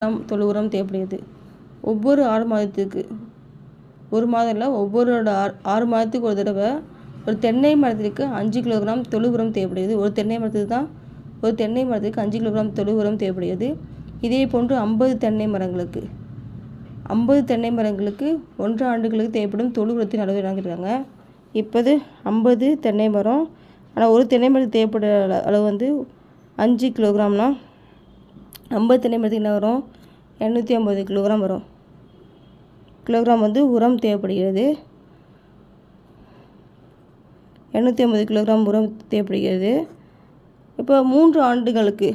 தொழு உரம் தேவைப்படுகிறது. ஒவ்வொரு 6 மாதத்துக்கு, ஒரு மாதம் இல்லை, ஒவ்வொரு 6 மாதத்துக்கு ஒரு தடவை ஒரு தென்னை மரத்திற்கு 5 கிலோகிராம் தொழு உரம் தேவைப்படுகிறது. ஒரு தென்னை மரத்துக்கு 5 கிலோகிராம் தொழு உரம் தேவைப்படுகிறது. இதே போன்று 50 தென்னை மரங்களுக்கு 1 ஆண்டுகளுக்கு தேவைப்படும் தொழு உரத்தின் அளவு வழங்கியிருக்காங்க. இப்போது 50 தென்னை மரம், ஆனால் ஒரு தென்னை மரத்துக்கு தேவைப்படுற அளவு வந்து 5 கிலோகிராம்னா 50 தென்னை மரத்துக்கு என்ன வரும்? 850 கிலோகிராம் வரும். கிலோகிராம் வந்து உரம் தேவைப்படுகிறது. 850 கிலோகிராம் உரம் தேவைப்படுகிறது. இப்போ 3 ஆண்டுகளுக்கு,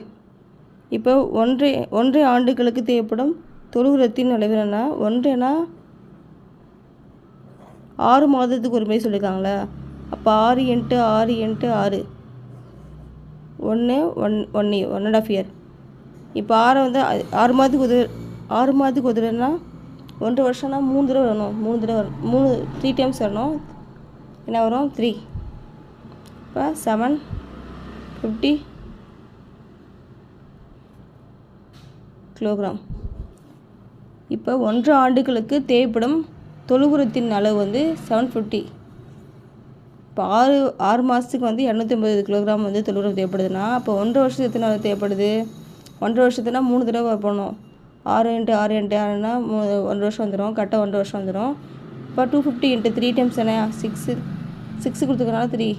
இப்போ ஒன்றரை ஆண்டுகளுக்கு தேவைப்படும் தொழு உரத்தின் அளவு என்னென்னா, ஒன்றைனா 6 மாதத்துக்கு ஒரு முறை சொல்லியிருக்காங்களா? அப்போ 6 × 6 × 6 1.5 இயர். இப்போ 6 வந்து 6 மாதத்துக்கு ஒரு தடவைனா 1 வருஷம்னா 3 தடவை வரணும். 3 டைம்ஸ் வரணும். என்ன வரும்? 3. இப்போ 750 கிலோகிராம். இப்போ 1 ஆண்டுகளுக்கு தேவைப்படும் தொழு உரத்தின் அளவு வந்து 750. இப்போ 6 மாதத்துக்கு வந்து 250 கிலோகிராம் வந்து தொழு உரம் தேவைப்படுதுன்னா, அப்போ 1 வருஷத்துக்கு எத்தனை தேவைப்படுது? 1 வருஷத்துனா 3 தடவை போடணும். 6 × 6 × 6னா 1 வருஷம் வந்துடும். கரெக்டாக 1 வருஷம் வந்துடும். இப்போ 250 × 3 டைம்ஸ் என்ன? 6 கொடுத்துக்கனால 3.